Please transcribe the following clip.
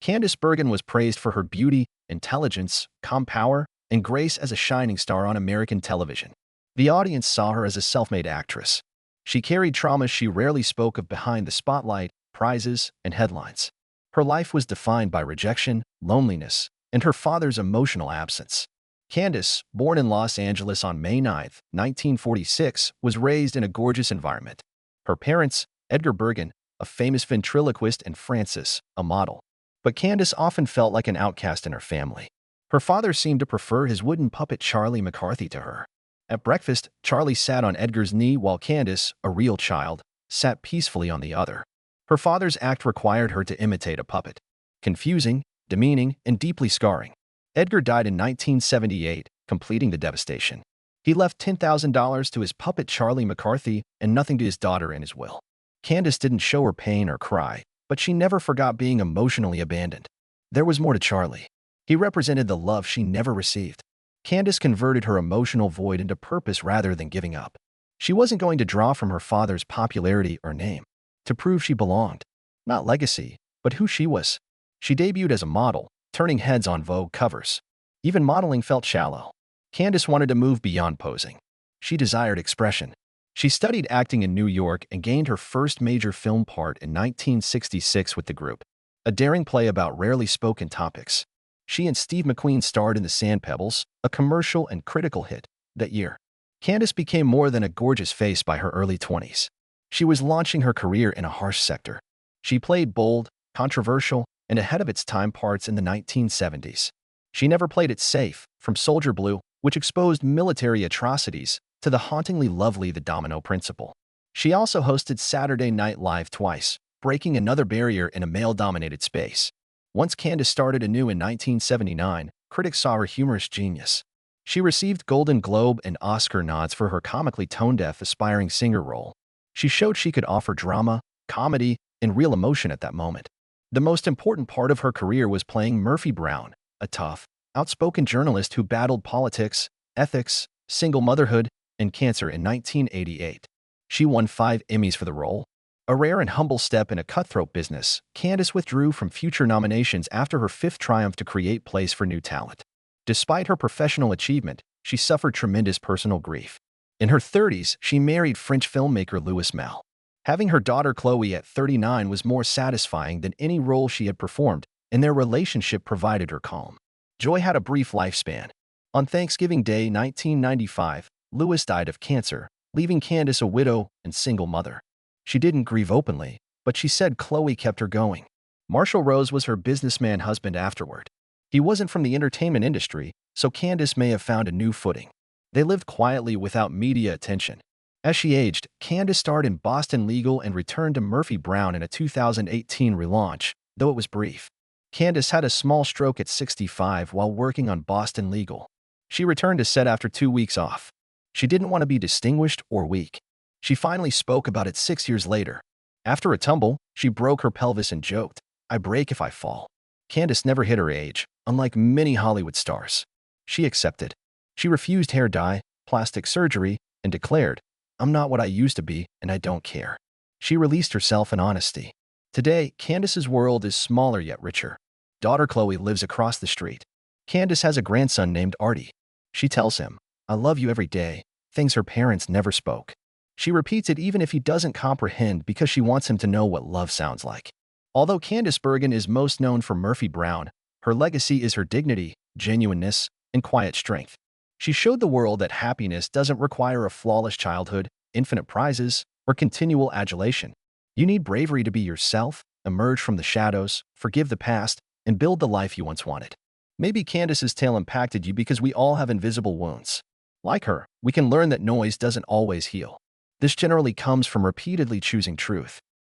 Candice Bergen was praised for her beauty, intelligence, calm power, and grace as a shining star on American television. The audience saw her as a self-made actress. She carried traumas she rarely spoke of behind the spotlight, prizes, and headlines. Her life was defined by rejection, loneliness, and her father's emotional absence. Candice, born in Los Angeles on May 9, 1946, was raised in a gorgeous environment. Her parents, Edgar Bergen, a famous ventriloquist, and Frances, a model. But Candice often felt like an outcast in her family. Her father seemed to prefer his wooden puppet Charlie McCarthy to her. At breakfast, Charlie sat on Edgar's knee while Candice, a real child, sat peacefully on the other. Her father's act required her to imitate a puppet. Confusing, demeaning, and deeply scarring. Edgar died in 1978, completing the devastation. He left $10,000 to his puppet Charlie McCarthy and nothing to his daughter in his will. Candice didn't show her pain or cry, but she never forgot being emotionally abandoned. There was more to Charlie. He represented the love she never received. Candice converted her emotional void into purpose rather than giving up. She wasn't going to draw from her father's popularity or name to prove she belonged. Not legacy, but who she was. She debuted as a model, turning heads on Vogue covers. Even modeling felt shallow. Candice wanted to move beyond posing. She desired expression. She studied acting in New York and gained her first major film part in 1966 with the group, a daring play about rarely spoken topics. She and Steve McQueen starred in The Sand Pebbles, a commercial and critical hit, that year. Candice became more than a gorgeous face by her early 20s. She was launching her career in a harsh sector. She played bold, controversial, and ahead of its time parts in the 1970s. She never played it safe, from Soldier Blue, which exposed military atrocities, to the hauntingly lovely The Domino Principle. She also hosted Saturday Night Live twice, breaking another barrier in a male-dominated space. Once Candice started anew in 1979, critics saw her humorous genius. She received Golden Globe and Oscar nods for her comically tone-deaf aspiring singer role. She showed she could offer drama, comedy, and real emotion at that moment. The most important part of her career was playing Murphy Brown, a tough, outspoken journalist who battled politics, ethics, single motherhood, and cancer in 1988. She won 5 Emmys for the role. A rare and humble step in a cutthroat business, Candice withdrew from future nominations after her 5th triumph to create place for new talent. Despite her professional achievement, she suffered tremendous personal grief. In her 30s, she married French filmmaker Louis Malle. Having her daughter Chloe at 39 was more satisfying than any role she had performed, and their relationship provided her calm. Joy had a brief lifespan. On Thanksgiving Day 1995, Louis died of cancer, leaving Candice a widow and single mother. She didn't grieve openly, but she said Chloe kept her going. Marshall Rose was her businessman husband afterward. He wasn't from the entertainment industry, so Candice may have found a new footing. They lived quietly without media attention. As she aged, Candice starred in Boston Legal and returned to Murphy Brown in a 2018 relaunch, though it was brief. Candice had a small stroke at 65 while working on Boston Legal. She returned to set after 2 weeks off. She didn't want to be distinguished or weak. She finally spoke about it 6 years later. After a tumble, she broke her pelvis and joked, "I break if I fall." Candice never hid her age, unlike many Hollywood stars. She accepted. She refused hair dye, plastic surgery, and declared, "I'm not what I used to be, and I don't care." She released herself in honesty. Today, Candice's world is smaller yet richer. Daughter Chloe lives across the street. Candice has a grandson named Artie. She tells him, "I love you every day," things her parents never spoke. She repeats it even if he doesn't comprehend because she wants him to know what love sounds like. Although Candice Bergen is most known for Murphy Brown, her legacy is her dignity, genuineness, and quiet strength. She showed the world that happiness doesn't require a flawless childhood, infinite prizes, or continual adulation. You need bravery to be yourself, emerge from the shadows, forgive the past, and build the life you once wanted. Maybe Candice's tale impacted you because we all have invisible wounds. Like her, we can learn that noise doesn't always heal. This generally comes from repeatedly choosing truth.